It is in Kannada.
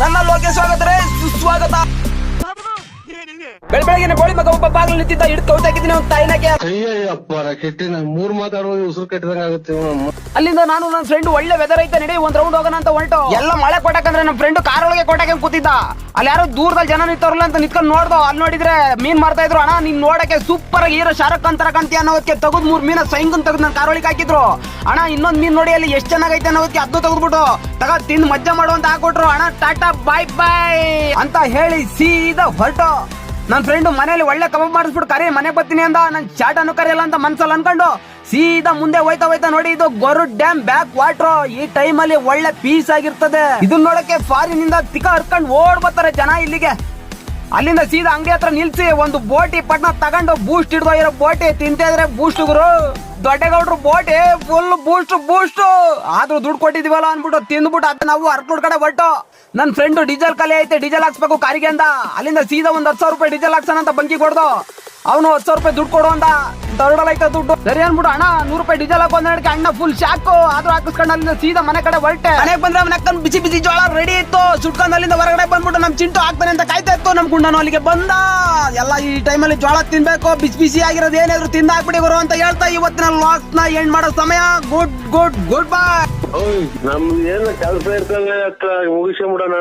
ನನ್ನ ಲೋಕೇಶ್ ಸ್ವಾಗತ ಸುಸ್ವಾಗತ. ಬೆಳಗ್ಗೆ ಬೋಳಿ ಮಗ ಒಬ್ಬ ಬಾಗಿಲು ನಿಂತಿದ್ದ ಹಿಡಿದು ಕೌತಾಕಿದ್ದೀನಿ ಒಂದು ತಾಯಿನಾಗೆ. ಅಯ್ಯಪ್ಪ ಕೆಟ್ಟಿ ಮೂರ್ ಮಾತಾಡುವ ಉಸಿರು ಕಟ್ಟಿದಂಗ ಆಗುತ್ತೆ. ಅಲ್ಲಿಂದ ನಾನು ನನ್ನ ಫ್ರೆಂಡ್ ಒಳ್ಳೆ ವೆದರ್ ಐತೆ ನಡಿ ಒಂದ್ ರೌಂಡ್ ಹೋಗೋಣ ಅಂತ ಹೊರಟು. ಎಲ್ಲ ಮಳೆ ಕೊಟ್ಟಕಂದ್ರೆ ನಮ್ಮ ಫ್ರೆಂಡ್ ಕಾರ್ ಒಳಗೆ ಕೊಟ್ಟಕ್ಕೆ ಕೂತಿದ್ದ. ಅಲ್ಲಿ ಯಾರೋ ದೂರದಲ್ಲಿ ಜನ ನಿಂತವ್ರಲ್ಲ ಅಂತ ನಿಂತ್ಕೊಂಡು ನೋಡ್ದೋ. ಅಲ್ಲಿ ನೋಡಿದ್ರೆ ಮೀನ್ ಮಾರ್ತಾ ಇದ್ರು. ಅಣ್ಣ ನೀನ್ ನೋಡಕ್ಕೆ ಸೂಪರ್ ಆಗಿ ಹೀರೋ ಶಾರುಖ್ ಖಾನ್ ತರ ಕಾಣ್ತೀಯ ಅನ್ನೋದಕ್ಕೆ ತೆಗೆದು 3 ಮೀನ ಸೈಂಗನ್ ತೆಗೆದು ನನ್ನ ಕಾರ್ ಒಳಗೆ ಹಾಕಿದ್ರು. ಅಣ್ಣ ಇನ್ನೊಂದ್ ಮೀನ್ ನೋಡಿ ಅಲ್ಲಿ ಎಷ್ಟು ಚೆನ್ನಾಗೈತೆ ಅನ್ನೋದಕ್ಕೆ ಅದನ್ನು ತೆಗೆದ್ಬಿಟ್ಟು ತಿಂದು ಮಜ್ಜಾ ಮಾಡುವಂತ ಹಾಕೊಟ್ರು. ಅಣ್ಣ ಟಾಟಾ ಬಾಯ್ ಬಾಯ್ ಅಂತ ಹೇಳಿ ಸೀದಾ ಹೊರಟು. ನನ್ನ ಫ್ರೆಂಡ್ ಮನೇಲಿ ಒಳ್ಳೆ ಕಬಾಬ್ ಮಾಡಿಸ್ಬಿಟ್ಟು ಕರಿ ಮನೆಗೆ ಬರ್ತೀನಿ ಅಂದ. ನನ್ ಚಾಟ್ ಅನ್ನು ಕರೆಯಲ್ಲ ಅಂತ ಮನ್ಸಲ್ಲಿ ಅನ್ಕೊಂಡು ಸೀದಾ ಮುಂದೆ ಹೋಯ್ತಾ ನೋಡಿ ಇದು ಗೊರುಡ್ ಡ್ಯಾಮ್ ಬ್ಯಾಕ್ ವಾಟರ್. ಈ ಟೈಮ್ ಅಲ್ಲಿ ಒಳ್ಳೆ ಪೀಸ್ ಆಗಿರ್ತದೆ. ಇದನ್ನ ನೋಡಕ್ಕೆ ಫಾರಿನ್ ಇಂದ ತಿಕ್ಕ ಹರ್ಕೊಂಡು ಓಡ್ ಬರ್ತಾರೆ ಜನ ಇಲ್ಲಿಗೆ. ಅಲ್ಲಿಂದ ಸೀದಾ ಅಂಗಡಿ ಹತ್ರ ನಿಲ್ಸಿ ಒಂದು ಬೋಟಿ ಪಟ್ನ ತಗೊಂಡು ಬೂಸ್ಟ್ ಹಿಡ್ದೋ ಇರೋ ಬೋಟಿ ತಿಂತಿದ್ರೆ ಬೂಸ್ಟ್ ಗುರು ದೊಡ್ಡಗೌಡ್ರು ಬೋಟಿ ಫುಲ್ ಬೂಸ್ಟ್ ಆದ್ರೂ ದುಡ್ಡು ಕೊಟ್ಟಿದೀವಲ್ಲ ಅನ್ಬಿಟ್ಟು ತಿಂದ್ಬಿಟ್ಟು ಅದ್ ನಾವು ಅರ್ಕೂಡ್ ಕಡೆ ಹೊರಟು. ನನ್ ಫ್ರೆಂಡ್ ಡೀಸೆಲ್ ಖಾಲಿ ಐತೆ ಡೀಸೆಲ್ ಹಾಕ್ಸ್ಬೇಕು ಕಾರಿಗೆ ಅಂದ. ಅಲ್ಲಿಂದ ಸೀದಾ ಒಂದ್ 10,000 ರೂಪಾಯಿ ಡೀಸೆಲ್ ಹಾಕ್ಸೋಣ ಅಂತ ಬಂಕಿ ಕೊಡ್ದು. ಅವನು 10,000 ರೂಪಾಯಿ ದುಡ್ಡು ಕೊಡು ಅಂದ. ದೊಡ್ಡಲೈತೆ ದುಡ್ಡು ಸರಿ ಅನ್ಬಿಟ್ಟು ಅಣ್ಣ 100 ರೂಪಾಯಿ ಡೀಸೆಲ್ ಹಾಕೋ ಅಂದಕ್ಕೆ ಅಣ್ಣ ಫುಲ್ ಶಾಕು. ಆದ್ರೂ ಹಾಕಿಸ್ಕೊಂಡು ಅಲ್ಲಿಂದ ಸೀದಾ ಮನೆ ಕಡೆ ಹೊರಟೆ. ಮನೆಗೆ ಬಂದ್ರೆ ಮನೆಗೆ ಬಿಸಿ ಜೋಳ ರೆಡಿ ಇತ್ತು. ಸುಟ್ಕೊಂಡು ಅಲ್ಲಿಂದ ಹೊರಗಡೆ ಬಂದ್ಬಿಟ್ಟು ನಮ್ ಚಿಂಟು ಹಾಕ್ತಾನೆ ಅಂತ ಕಾಯ್ತಾ ಇತ್ತು. ನಮ್ ಗುಂಡನು ಅಲ್ಲಿಗೆ ಬಂದ. ಎಲ್ಲ ಈ ಟೈಮಲ್ಲಿ ಜೋಳ ತಿನ್ಬೇಕು, ಬಿಸಿ ಆಗಿರೋದು ಏನಾದ್ರು ತಿಂದ ಹಾಕ್ಬಿಡಿ ಗುರು ಅಂತ ಹೇಳ್ತಾ ಇವತ್ತಿನ ಲಾಸ್ ನ ಎಂಡ್ ಮಾಡೋ ಸಮಯ. ಗುಡ್ ಬಾಯ್. ನಮ್ದು ಏನು ಕೆಲಸ ಇರ್ತದೆ ಮುಗಿಸ್ಕೊಂಡ್ಬಿಡೋಣ.